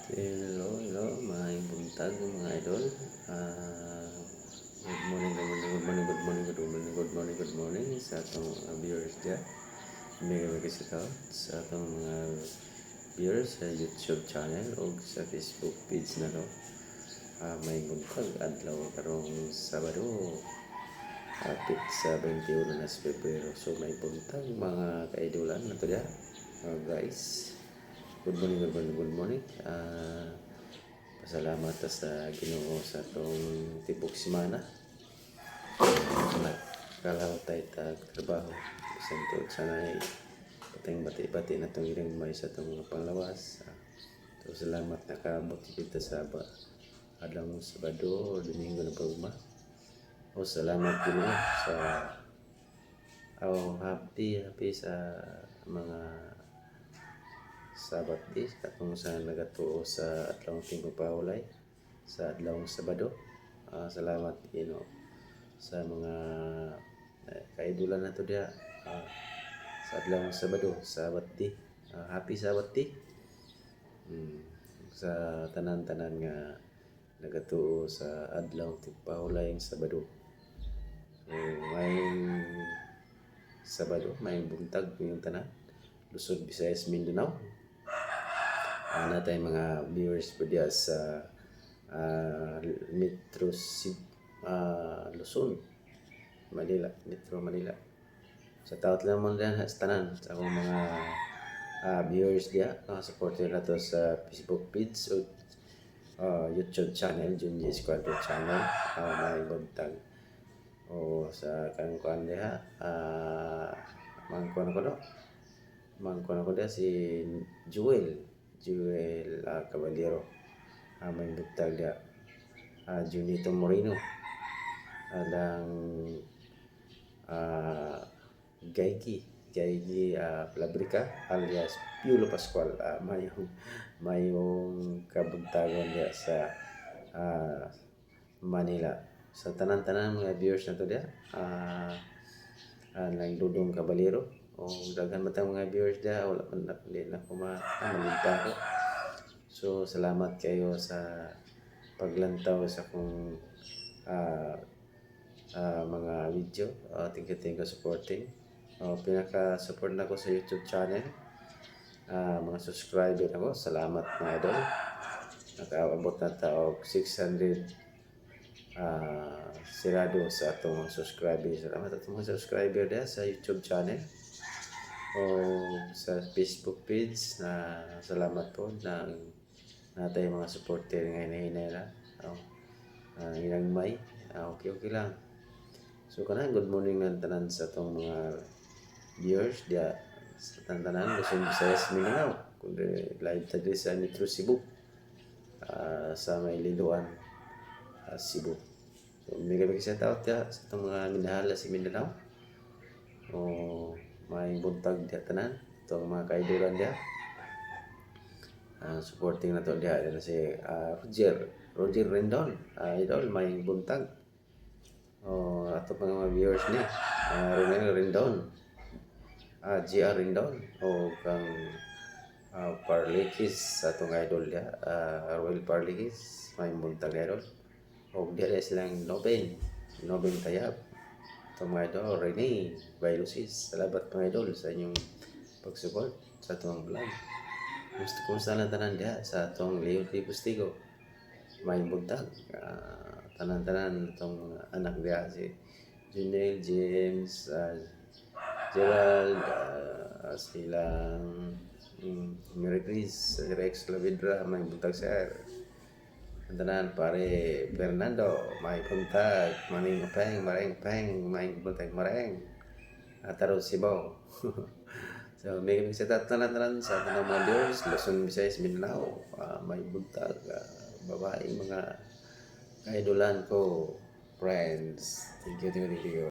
Hello, maayong buntag mga idol. Good morning, good morning, good morning, good morning, good morning, good morning, good morning sa atong mga viewers dyan. May shout sa atong mga viewers sa YouTube channel o sa Facebook page na to. May buntag adlaw karong Sabado, hapit sa 21 na Pebrero. So may buntag mga kaidolan na to dyan. Guys, good morning, good morning, good morning. Pasalamat sa Ginoo sa itong tibok semana. Nagkalaw tayo trabaho. Sento sana ay patayang bati-bati na itong ilang may sa itong mga panglawas. So salamat nakabot kita sa adlang Sabado o Domingo na paguma. O salamat Ginoo sa happy sa mga Sabat day katong sa nagatuo sa adlawng tingpapahulay sa adlawng Sabado. Salamat Ginoo sa mga kaidulan nato diha sa adlawng Sabado, Sabat day. Happy Sabat day. Sa tanan-tanan nga nagatuo sa adlawng tingpahulay ang Sabado. So may Sabado, may buntag yung tanan. Luzon, Visayas, Mindanao. Natay mga viewers po diya sa Metro Luzon, Manila, Metro Manila. Sa taot lang mo dyan sa tanan sa akong mga viewers diya, supporter na to sa Facebook page o YouTube channel, Junji Squadron channel, may buntag o sa kangkuan diya, mangkuan ko diya si Jewel Caballero, may buntag diya, Junito Moreno, alang Gaigi Plabrica alias Piolo Pascual, mayong kabuntagon diya sa Manila. Sa tanan-tanan mga viewers na to diya, Dudong Caballero o daghan matang mga viewers diya, wala man na ko malimtan ko. So salamat kayo sa paglantaw sa kung mga video. Thank you supporting. Pinaka-support na ko sa YouTube channel. Mga subscriber ako, salamat mga idol. Nakaabot na taog 600 sirado sa atong mga subscriber. Salamat atong mga subscriber diya sa YouTube channel o sa Facebook page. Na salamat po na natay mga supporter ngayon na ilang may okay lang. So kana good morning ng tanan sa atong mga viewers diya sa tanan Luzon, Visayas, Mindanao, kundi live tadi sa Metro Cebu, sa may Liloan, Cebu. So may shout out diya sa itong mga minahala si Mindanao o may buntag diya tanan itong mga kaidulan diya. Supporting na to diya na si Roger Rendon, idol, may buntag o ato mga viewers ni Ronel Rendon, GR Rendon o kang Parlikis sa itong idol diya, Royal Parlikis, may buntag idol. O diya silang Nobeng Tayab, itong mga idol Rene Bailusis. Salamat mga idol sa inyong pag-support sa itong vlog. Gusto kong sana tanan diya sa itong Leon T. Pustigo, may buntag, tanan-tanan itong anak diya si Junel, James, Gerald, silang Mary Chris, Rex Lavidra, may buntag sir. Tanan pare Fernando, may buntag, Maning Peng, Mareng Peng, may buntag Mareng, Tarot Sibaw. So may shout out tanan sa mga viewers Luzon, Visayas, Mindanao, may buntag, babae mga kaidolan ko, friends. Thank you.